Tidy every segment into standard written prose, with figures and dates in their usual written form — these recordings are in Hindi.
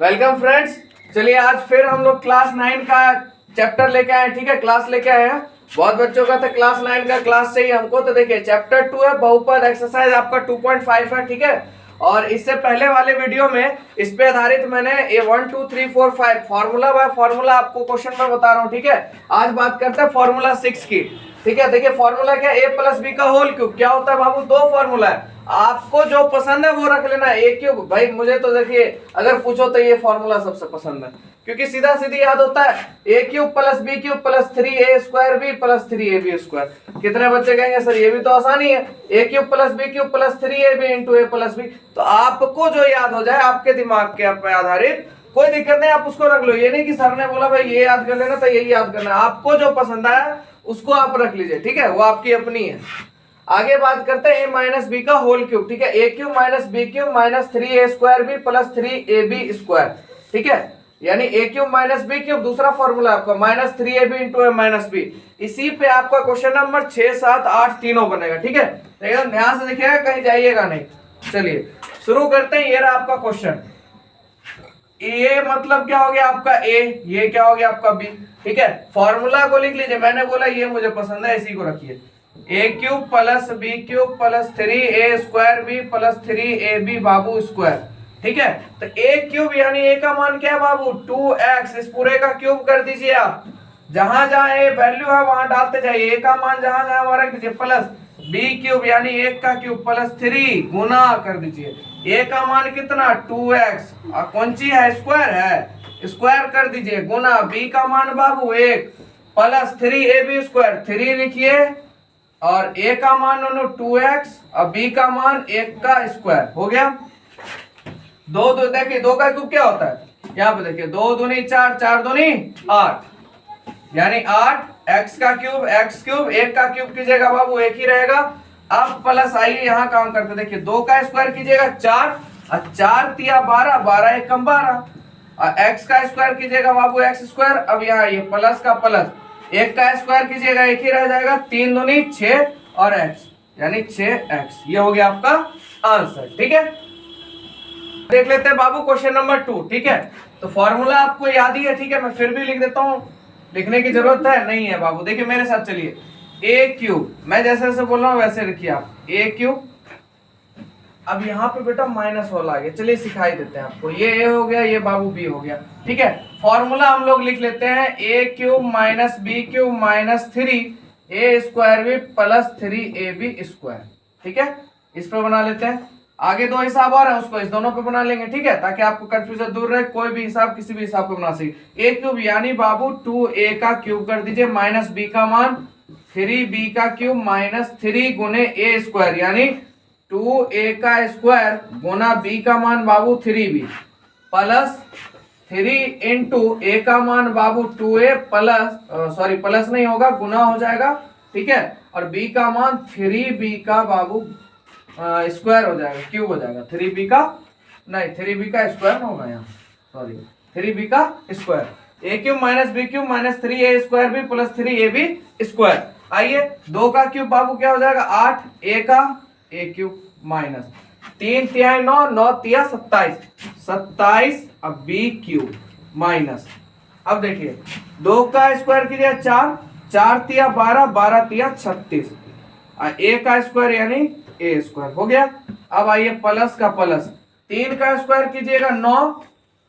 Welcome friends. चलिए आज फिर हम लोग क्लास 9 का चैप्टर लेके आए, ठीक है, क्लास लेके आए हैं। बहुत बच्चों का था क्लास 9 का क्लास चाहिए हमको, तो देखिए चैप्टर 2 है बहुपद, एक्सरसाइज आपका 2.5 है, ठीक है। और इससे पहले वाले वीडियो में इस पे आधारित मैंने ये 1 2 3 4 5 फॉर्मूला बाय फॉर्मूला आपको क्वेश्चन में बता रहा हूँ, ठीक है। आज बात करते हैं फॉर्मूला 6 की, ठीक है। देखिए फॉर्मूला क्या, a प्लस बी का होल क्यूब। क्या होता है बाबू, दो फॉर्मूला है, आपको जो पसंद है वो रख लेना। ए क्यूब भाई, मुझे तो देखिए अगर पूछो तो ये फॉर्मूला सबसे पसंद है, क्योंकि सीधा सीधी याद होता है। A cube plus B cube plus 3a square B plus 3ab square. कितने बच्चे कहेंगे सर ये भी तो आसानी है, A cube plus B cube plus 3ab into A plus B. तो आपको जो याद हो जाए आपके दिमाग के पे आधारित, कोई दिक्कत नहीं, आप उसको रख लो। ये नहीं कि सर ने बोला भाई ये याद कर लेना तो यही याद करना है, आपको जो पसंद आया उसको आप रख लीजिए, ठीक है, वो आपकी अपनी है। आगे बात करते हैं a माइनस बी का होल क्यूब, ठीक है। A cube minus B cube minus 3a square B plus 3ab square, ठीक है। यानी A cube minus B cube, दूसरा फॉर्मूला आपका minus 3ab into A minus B. इसी पे आपका क्वेश्चन नंबर 6 7 8 तीनों बनेगा, ठीक है। एकदम ध्यान से देखिएगा, कहीं जाइएगा नहीं। चलिए शुरू करते हैं। ये रहा आपका क्वेश्चन। ए मतलब क्या हो गया आपका ए, ये क्या हो गया आपका बी, ठीक है। फॉर्मूला को लिख लीजिए, मैंने बोला ये मुझे पसंद है, इसी को रखिए। A cube plus B cube plus 3a square B plus 3ab बाबू स्क्वायर, ठीक है। तो ए क्यूब यानी ए का मान क्या है बाबू, 2x। इस पूरे का क्यूब कर दीजिए आप, जहां जहां ए वैल्यू है वहां डालते जाइए, ए का मान जहां जहां वहां रख दीजिए। प्लस बी क्यूब यानी 1 का क्यूब प्लस 3 गुना कर दीजिए। ए का मान कितना 2x, कौन सी है, स्क्वायर है, स्क्वायर कर दीजिए गुना बी का मान बाबू 1 प्लस 3ab स्क्वायर, 3 लिखिए, और a का मान 2x और b का मान 1 का स्क्वायर हो गया। दो दो देखिए, दो का क्यूब क्या होता है, यहाँ पे देखिए 2 दूनी 4 4 दूनी 8, यानी 8 x का क्यूब, x क्यूब 1 का क्यूब कीजिएगा बाबू, एक ही रहेगा। अब प्लस आइए यहाँ काम करते, देखिए 2 का स्क्वायर कीजिएगा 4 और 4 तिया 12, 12 एकम 12, और x का स्क्वायर कीजिएगा बाबू x स्क्वायर। अब यहाँ ये प्लस का प्लस, 1 का स्क्वायर कीजिएगा एक ही रह जाएगा, 3 दूनी 6 और x यानी 6x। ये हो गया आपका आंसर, ठीक है। देख लेते हैं बाबू क्वेश्चन नंबर 2, ठीक है। तो फॉर्मूला आपको याद ही है, ठीक है, मैं फिर भी लिख देता हूँ, लिखने की जरूरत है नहीं है बाबू। देखिए मेरे साथ चलिए, ए क्यूब, मैं जैसे जैसे बोल रहा हूँ वैसे लिखिए आप, ए क्यूब। अब यहाँ पे बेटा माइनस वाला आ गया, चलिए सिखाई देते हैं आपको। ये ए हो गया, ये बाबू बी हो गया, ठीक है। फॉर्मूला हम लोग लिख लेते हैं, A cube minus B cube minus 3a square B plus 3ab square, ठीक है। इस पे बना लेते हैं। आगे दो हिसाब और है, उसको इस दोनों पे बना लेंगे, ठीक है, ताकि आपको कंफ्यूजन दूर रहे। कोई भी हिसाब किसी भी हिसाब पे बना सके। ए क्यूब यानी बाबू 2a का क्यूब कर दीजिए माइनस बी का मान 3b का क्यूब माइनस 3 गुने a स्क्वायर, यानी 2a का स्क्वायर गुना b का मान बाबू 3b प्लस 3 इंटू a का मान बाबू 2a प्लस सॉरी प्लस नहीं होगा, गुना हो जाएगा, ठीक है। और b का मान 3b का बाबू स्क्वायर हो जाएगा, क्यूब हो जाएगा। 3b का नहीं, 3b का स्क्वायर होगा यहाँ, सॉरी 3b का square. A cube minus B cube minus 3a square B plus 3ab square. आइए 2 का क्यूब बाबू क्या हो जाएगा 8, a का a क्यूब माइनस 3 तिहाई 9, 9 तिया 27, 27 अब b क्यूब माइनस। अब देखिए 2 का स्क्वायर कीजिए 4, 4 तिया 12, 12 तिया 36, a का स्क्वायर यानी a स्क्वायर हो गया। अब आइए प्लस का प्लस, 3 का स्क्वायर कीजिएगा 9,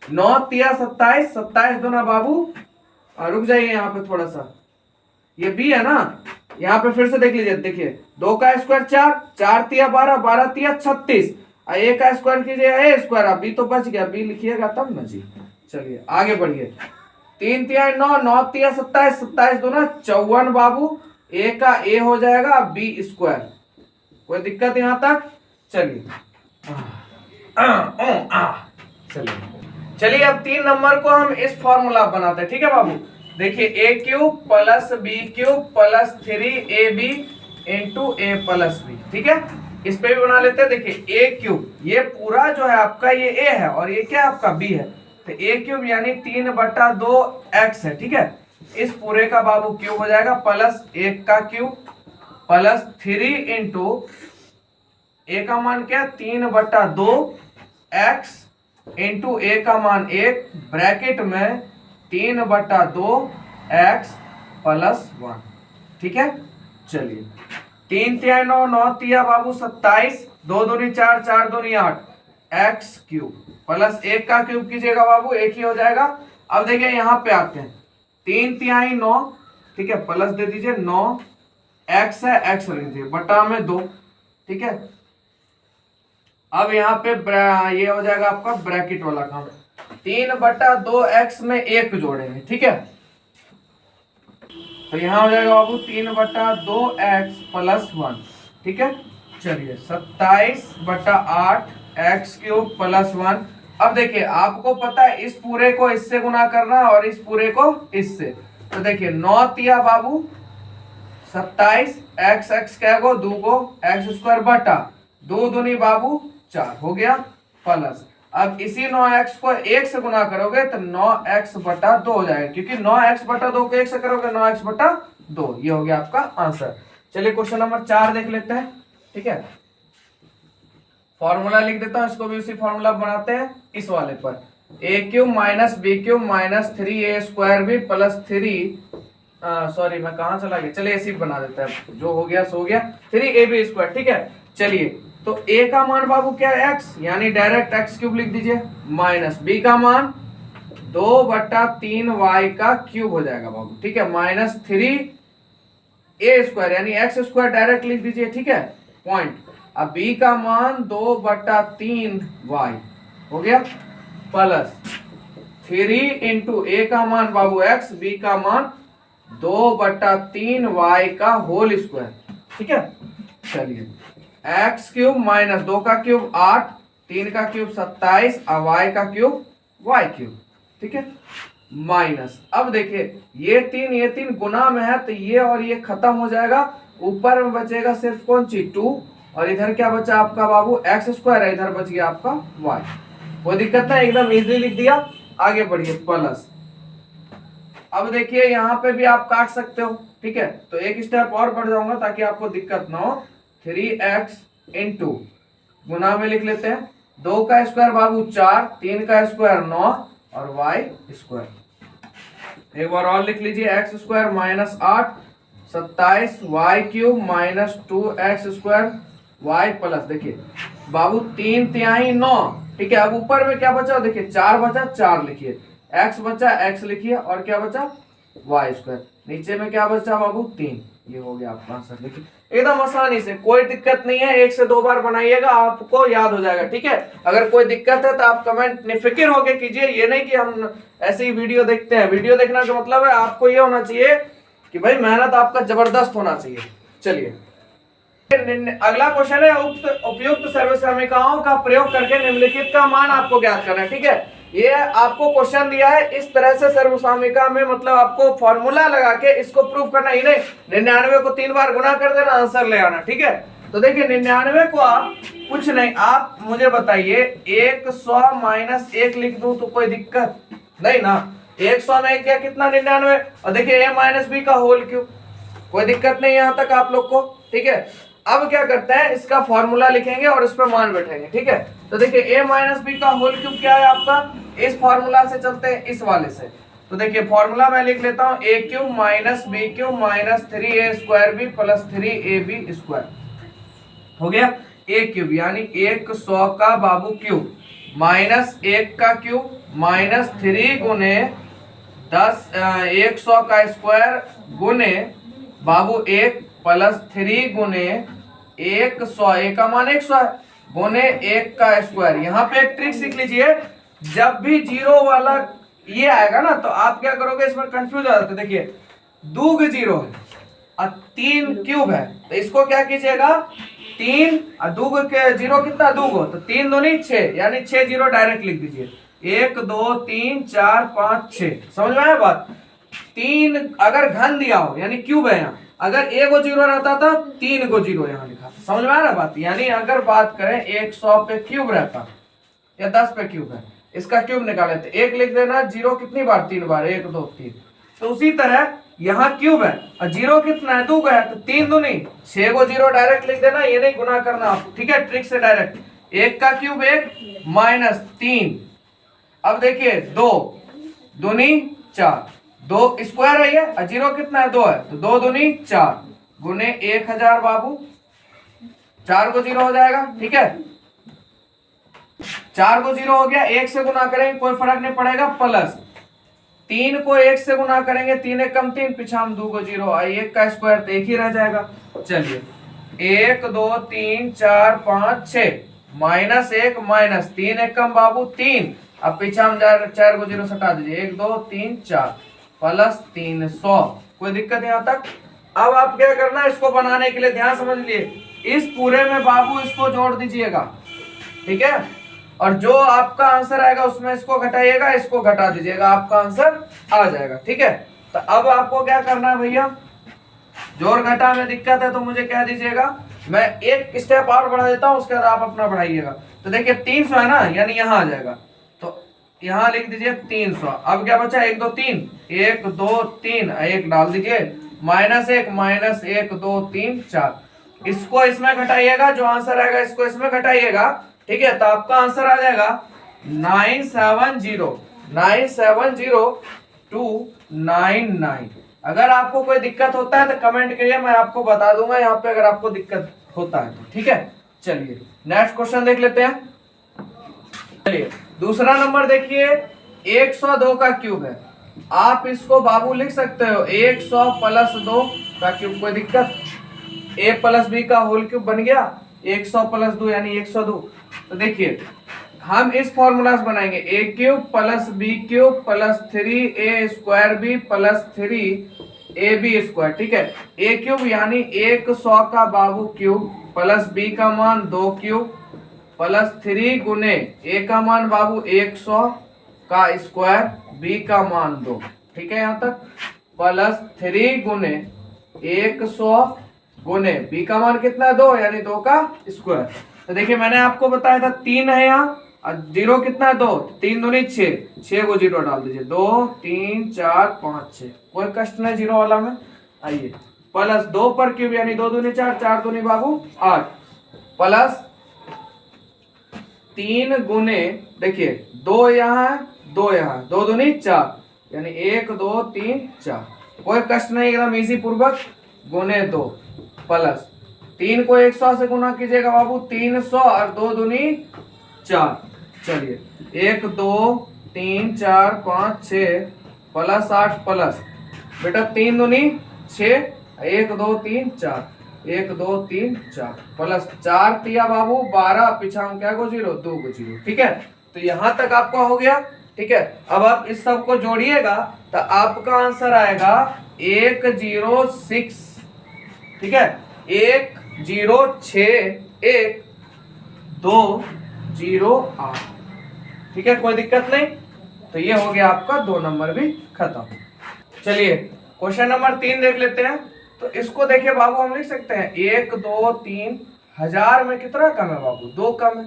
9 तिया 27, 27 दूना बाबू, रुक जाइए यहाँ पे थोड़ा सा, ये b है ना, यहाँ पे फिर से देख लीजिए, देखिए 2 का स्क्वायर 4, 4 तिया 12, 12 तिया 36, a का स्क्वायर कीजिएगा a स्क्वायर, अब b तो बच गया, b लिखिएगा तब ना जी। चलिए आगे बढ़िए, 3 तिया 9, 9 तिया 27, 27 दूना 54 बाबू, a का a हो जाएगा b स्क्वायर। कोई दिक्कत यहाँ तक? चलिए चलिए अब 3 नंबर को हम इस फॉर्मूला बनाते हैं, ठीक है बाबू। देखिए a cube plus B cube plus 3ab into A plus b, ठीक है। इस पे भी बना लेते हैं। देखिए ए क्यूब, ये पूरा जो है आपका ये ए है और ये क्या आपका बी है, तो ए क्यूब यानी 3/2x है, ठीक है। इस पूरे का बाबू क्यूब हो जाएगा प्लस 1 का क्यूब प्लस 3 इंटू ए का मान क्या 3/2 x इंटू ए का मान 1 ब्रैकेट में 3/2 x प्लस 1। ठीक है, चलिए 3 तिया 9, 9 तिया बाबू 27, 2 दूनी 4, 4 दूनी 8 एक्स क्यूब प्लस 1 का क्यूब कीजिएगा बाबू, एक ही हो जाएगा। अब देखिए यहाँ पे आते हैं, 3 तिहाई 9, ठीक है, प्लस दे दीजिए 9 एक्स है, एक्स लिख दीजिए बटा में 2। ठीक है, अब यहाँ पे ये हो जाएगा आपका ब्रैकेट वाला काम, 3/2 एक्स में 1 जोड़ेंगे। ठीक है, तो यहाँ हो जाएगा बाबू 3/2 एक्स प्लस 1। ठीक है, चलिए 27/8 एक्स क्यूब प्लस 1। अब देखिए आपको पता है इस पूरे को इससे गुना करना और इस पूरे को इससे, तो देखिए 9 तिया बाबू 27 एक्स, एक्स क्या गो 2 गो एक्स स्क्वायर बटा 2 दूनी बाबू 4 हो गया प्लस, अब इसी 9x को 1 से गुना करोगे तो 9x/2 हो जाएगा, क्योंकि 9x/2 को 1 से करोगे 9x/2। ये हो गया आपका आंसर। चलिए क्वेश्चन नंबर 4 देख लेते हैं। ठीक है, फॉर्मूला लिख देता हूं, इसको भी उसी फॉर्मूला बनाते हैं इस वाले पर, a cube minus B cube minus 3a square B plus 3 sorry मैं कहां चला गया, चलिए इसी बना देते हैं, जो हो गया सो हो गया 3ab स्क्वायर। ठीक है, चलिए तो a का मान बाबू क्या है x, यानी डायरेक्ट x क्यूब लिख दीजिए, माइनस b का मान 2/3y का क्यूब हो जाएगा बाबू। ठीक है, माइनस 3a स्क्वायर यानी x स्क्वायर डायरेक्ट लिख दीजिए। ठीक है, पॉइंट, अब b का मान 2/3y हो गया प्लस 3 इंटू a का मान बाबू x, b का मान 2/3y का होल स्क्वायर। ठीक है, चलिए एक्स क्यूब माइनस 2 का क्यूब 8, 3 का क्यूब 27 और y का क्यूब y क्यूब। ठीक है, माइनस, अब देखिए ये 3 गुना में है तो ये और ये खत्म हो जाएगा, ऊपर में बचेगा सिर्फ कौन चीज 2, और इधर क्या बचा आपका बाबू एक्स स्क्वायर है, इधर बच गया आपका y। कोई दिक्कत नहीं, एकदम इजीली लिख दिया। आगे बढ़िए प्लस, अब देखिए यहाँ पे भी आप काट सकते हो। ठीक है, तो एक स्टेप और बढ़ जाऊंगा ताकि आपको दिक्कत ना हो। 3x इंटू गुना में लिख लेते हैं, 2 का स्क्वायर बाबू 4, 3 का स्क्वायर 9 और y स्क्वायर। एक बार और लिख लीजिए, x square minus 8 27 y cube minus 2x square y plus, देखिए बाबू 3 तिहाई 9। ठीक है, अब ऊपर में क्या बचा, देखिए 4 बचा, 4 लिखिए, x बचा x लिखिए, और क्या बचा y स्क्वायर, नीचे में क्या बचा बाबू 3। ये हो गया आपका आंसर। देखिए एकदम आसानी से, कोई दिक्कत नहीं है, 1 से 2 बार बनाइएगा आपको याद हो जाएगा। ठीक है, अगर कोई दिक्कत है तो आप कमेंट निफिक्र होके कीजिए, ये नहीं कि हम ऐसे ही वीडियो देखते हैं। वीडियो देखना का मतलब है आपको ये होना चाहिए कि भाई मेहनत आपका जबरदस्त होना चाहिए। चलिए अगला क्वेश्चन है, उपयुक्त सर्वसमीकरणों का प्रयोग करके निम्नलिखित का मान आपको ज्ञात करना है। ठीक है, ये आपको क्वेश्चन दिया है, इस तरह से सर्वसमीकरण में मतलब आपको फॉर्मूला लगा के इसको प्रूव करना ही नहीं, 99 को 3 बार गुना कर देना, आंसर ले आना। ठीक है, तो देखिए 99 को आप कुछ नहीं, आप मुझे बताइए 100 माइनस 1 लिख दूं तो कोई दिक्कत नहीं ना, 100 में क्या कितना 99, और देखिए a माइनस बी का होल क्यूब, कोई दिक्कत नहीं यहाँ तक आप लोग को। ठीक है, अब क्या करते हैं, इसका फॉर्मूला लिखेंगे और इस पर मान बैठेंगे। ठीक है, तो देखिए a माइनस बी का होल क्यूब क्या है आपका, इस फॉर्मूला से चलते हैं, इस वाले से। तो देखिए फॉर्मूला मैं लिख लेता हूँ, a cube minus B cube minus 3a square B plus 3ab square हो गया। a क्यूब यानी 100 का बाबू क्यूब माइनस 1 का क्यूब माइनस 3 गुने 10 100 का स्क्वायर गुने बाबू 1 प्लस 3 गुने 100, a का मान 100 है, गुने 1 का स्क्वायर। यहाँ पे एक ट्रिक सीख लीजिए, जब भी जीरो वाला ये आएगा ना तो आप क्या करोगे, इसमें कंफ्यूज हो जाते। देखिए 2 जीरो है और 3 क्यूब है, तो इसको क्या कीजिएगा, 3 और 2 के जीरो कितना 2 को, तो 3 दूनी 6 यानी 6 जीरो डायरेक्ट लिख दीजिए, 1 2 3 4 5 6। समझ में आया बात, 3 अगर घन दिया हो यानी क्यूब है, यहाँ अगर एक को जीरो रहता था 3 को जीरो यहाँ लिखा, समझ में आ रहा बात। यानी अगर बात करें 100 पे क्यूब रहता या 10 पे क्यूब है, इसका क्यूब निकाले तो 1 लिख देना, जीरो कितनी बार 3 बार, 1 2 3। तो उसी तरह यहाँ क्यूब है और जीरो कितना है 2 का है, तो 3 दूनी 6 को जीरो डायरेक्ट लिख देना, ये नहीं गुना करना आप। ठीक है, ट्रिक से डायरेक्ट 1 का क्यूब 1 माइनस 3 अब देखिए 2 दूनी 4, 2 स्क्वायर है ये, और जीरो कितना है 2 है, तो 2 दूनी 4 गुने 1000 बाबू, 4 को 0 हो जाएगा, ठीक है। 4 को 0 हो गया, 1 से गुना करेंगे कोई फर्क नहीं पड़ेगा, प्लस 3 को 1 से गुना करेंगे, 3 एक कम 3, पीछा हम 2 को 0, 1 का स्क्वायर तो 1 ही रह जाएगा। चलिए 1 2 3 4 5 6 माइनस 1 माइनस 3 एक कम बाबू 3, अब पीछा हम 4 को 0 से हटा दीजिए, 1 2 3 4 प्लस 300, कोई दिक्कत यहाँ तक। अब आप क्या करना है, इसको बनाने के लिए ध्यान समझ लिए, इस पूरे में बाबू इसको जोड़ दीजिएगा, ठीक है, और जो आपका आंसर आएगा उसमें इसको घटाइएगा, इसको घटा दीजिएगा, आपका आंसर आ जाएगा, ठीक है। तो अब आपको क्या करना है भैया, जोड़ घटा में दिक्कत है तो मुझे कह दीजिएगा, मैं एक स्टेप और बढ़ा देता हूं, उसके बाद आप अपना बढ़ाइएगा। तो देखिए 300 है ना, यानी यहाँ आ जाएगा, तो यहाँ लिख दीजिए 300। अब क्या बचा, 1 2 3, 1 2 3, 1 डाल दीजिए, माइनस 1 माइनस 1 2 3 4, इसको इसमें घटाइएगा, जो आंसर आएगा इसको इसमें घटाइएगा, ठीक है। तो आपका आंसर आ जाएगा 970 अगर आपको कोई दिक्कत होता है तो कमेंट करिए, मैं आपको बता दूंगा यहाँ पे, अगर आपको दिक्कत होता है तो, ठीक है। चलिए नेक्स्ट क्वेश्चन देख लेते हैं। चलिए दूसरा नंबर देखिए, 102 का क्यूब है, आप इसको बाबू लिख सकते हो 100 प्लस 2 का क्यूब, कोई दिक्कत, a प्लस बी का होल क्यूब बन गया, 100 प्लस 2 यानी 102। तो देखिए हम इस फॉर्मूला से बनाएंगे, a cube plus B cube plus 3a square B plus 3ab square, ठीक है। ए क्यूब यानी 100 का बाबू क्यूब प्लस बी का मान 2 क्यूब प्लस 3 गुने ए का मान बाबू 100 का स्क्वायर, बी का मान 2, ठीक है यहाँ तक, प्लस 3 गुने 100 गुने बी का मान कितना है 2, यानी 2 का स्क्वायर। तो देखिए मैंने आपको बताया था 3 है यहाँ, और 0 कितना है 2, 3 दूनी 6, 6 को 0 डाल दीजिए, 2 3 4 5 6, कोई कष्ट नहीं 0 वाला में। आइए प्लस 2 पर क्यूब यानी 2 दूनी 4, 4 दूनी बाबू 8, प्लस 3 गुने, देखिए 2 यहाँ है 2 यहाँ, 2 दूनी 4 यानी 1 2 3 4, कोई कष्ट नहीं, एकदम इजी पूर्वक, गुने 2 प्लस 3 को 100 से गुना कीजिएगा बाबू 300, और 2 दूनी 4, चलिए 1 2 3 4 5 6 प्लस 8 प्लस बेटा 3 दूनी 6, 1 2 3 4, 1 2 3 4 प्लस 4 तिया बाबू 12, पीछा हम क्या को 0 2 को 0, ठीक है। तो यहाँ तक आपका हो गया, ठीक है। अब आप इस सब को जोड़िएगा तो आपका आंसर आएगा 106, ठीक है, 1061 ठीक है, कोई दिक्कत नहीं। तो ये हो गया आपका 2 नंबर भी खत्म। चलिए क्वेश्चन नंबर 3 देख लेते हैं। तो इसको देखिए बाबू, हम लिख सकते हैं 1 2 3 1000 में कितना कम है बाबू, 2 कम है,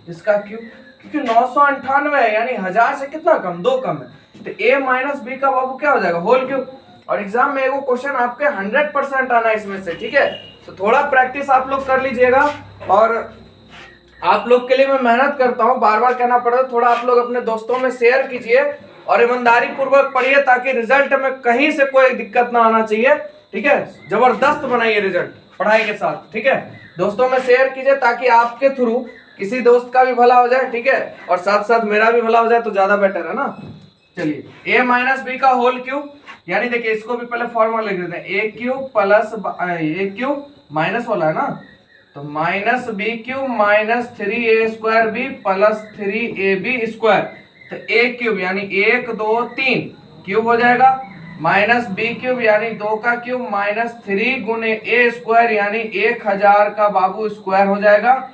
इसका क्यों, क्योंकि 998 है, यानी 1000 से कितना कम, 2 कम है। तो a माइनस बी का बाबू क्या हो जाएगा, होल क्यूब। और एग्जाम में एगो क्वेश्चन आपके 100% आना है इसमें से, ठीक है। तो थोड़ा प्रैक्टिस आप लोग कर लीजिएगा, और आप लोग के लिए मैं मेहनत करता हूँ, बार बार कहना पड़ रहा है, थोड़ा आप लोग अपने दोस्तों में शेयर कीजिए और ईमानदारी पूर्वक पढ़िए, ताकि रिजल्ट में कहीं से कोई दिक्कत ना आना चाहिए, ठीक है। जबरदस्त बनाइए रिजल्ट पढ़ाई के साथ, ठीक है। दोस्तों में शेयर कीजिए ताकि आपके थ्रू किसी दोस्त का भी भला हो जाए, ठीक है, और साथ साथ मेरा भी भला हो जाए, तो ज्यादा बेटर है ना। चलिए a माइनस बी का होल क्यूब, यानी देखिए इसको भी पहले फॉर्मूला लिख देते हैं, a cube plus a cube minus वाला है ना, तो minus B cube minus 3a square B plus 3ab square. तो a क्यूब यानी 1 2 3 क्यूब हो जाएगा, माइनस बी क्यूब यानी 2 का क्यूब माइनस 3 गुने a स्क्वायर यानी 1000 का बाबू स्क्वायर हो जाएगा।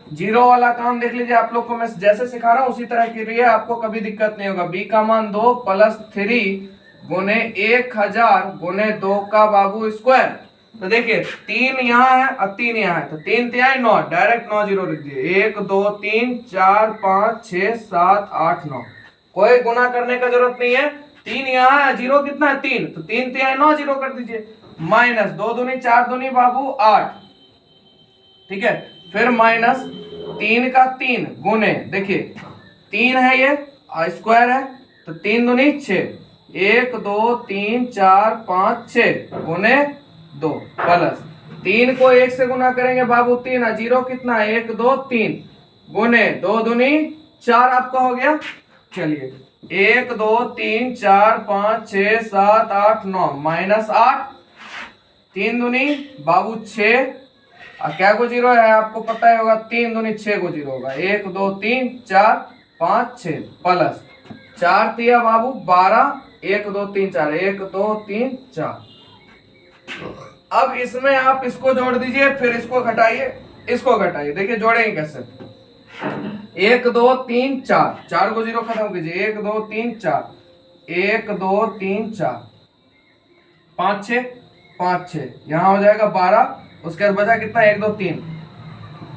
जीरो वाला काम देख लीजिए, आप लोग को मैं जैसे सिखा रहा हूं उसी तरह कीजिए, आपको कभी दिक्कत नहीं होगा। b का मान 2 प्लस 3 गुने 1000 गुने 2 का बाबू स्क्वायर। तो देखिए 3 यहाँ है और 3 यहाँ है, तो 3 तिहाई 9, डायरेक्ट 9 0 लिख दिए, 1 2 3 4 5 6 7 8 9, कोई गुना करने का जरूरत नहीं है। 3 यहाँ है, जीरो कितना है 3, तो 3 तिहाई 9 0 कर दीजिए, माइनस 2 दूनी 4 दूनी बाबू 8, ठीक है। फिर माइनस 3 का 3 गुने, देखिए 3 है ये स्क्वायर है तो 3 दूनी 6, 1 2 3 4 5 6 गुने 2 प्लस 3 को 1 से गुना करेंगे बाबू 3, 0 कितना 1 2 3 गुने 2 दूनी 4 आपका हो गया। चलिए 1 2 3 4 5 6 7 8 9 माइनस 8, 3 दूनी बाबू 6 और क्या को 0 है आपको पता ही होगा, 3 दूनी 6 को 0 होगा, 1 2 3 4 5 6 प्लस 4 तिया बाबू 12, 1 2 3 4 1 2 3 4। अब इसमें आप इसको जोड़ दीजिए, फिर इसको घटाइए, इसको घटाइए, देखिए जोड़ेंगे कैसे। 1 2 3 4, 4 को 0 खत्म कीजिए, 1 2 3 4 1 2 3 4 5 6 5 6 यहाँ हो जाएगा 12, उसके बाद बचा कितना 1 2 3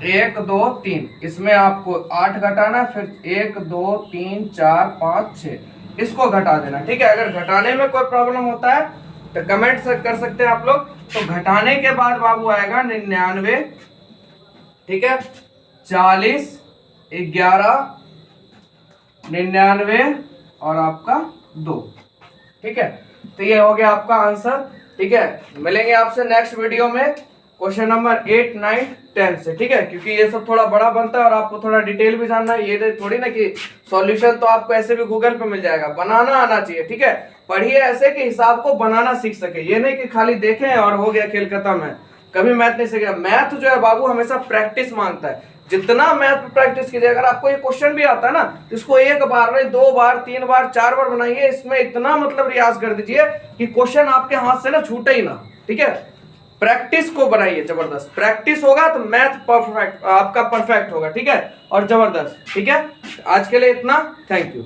1 2 3, इसमें आपको 8 घटाना, फिर 1 2 3 4 5 6 इसको घटा देना। ठीक है, अगर घटाने में कोई प्रॉब्लम होता है तो कमेंट कर सकते हैं आप लोग। तो घटाने के बाद बाबू आएगा 99, ठीक है, 40 11 99 और आपका 2। ठीक है, तो ये हो गया आपका आंसर। ठीक है, मिलेंगे आपसे नेक्स्ट वीडियो में क्वेश्चन नंबर 8 9 10 से। ठीक है, क्योंकि ये सब थोड़ा बड़ा बनता है और आपको थोड़ा डिटेल भी जानना है, ये थोड़ी ना कि सॉल्यूशन तो आपको ऐसे भी गूगल पे मिल जाएगा, बनाना आना चाहिए। ठीक है, पढ़िए ऐसे कि हिसाब को बनाना सीख सके, ये नहीं कि खाली देखें और हो गया खेल खत्म है, कभी मैथ नहीं सीखेगा। मैथ जो है बाबू हमेशा प्रैक्टिस मांगता है, जितना मैथ पे प्रैक्टिस कीजिए। अगर आपको ये क्वेश्चन भी आता है ना, इसको 1 बार नहीं 2 बार 3 बार 4 बार बनाइए, इसमें इतना मतलब रियाज कर दीजिए कि क्वेश्चन आपके हाथ से ना छूटे ही ना। ठीक है, प्रैक्टिस को बनाइए, जबरदस्त प्रैक्टिस होगा तो मैथ परफेक्ट आपका परफेक्ट होगा। ठीक है, और जबरदस्त। ठीक है, आज के लिए इतना, थैंक यू।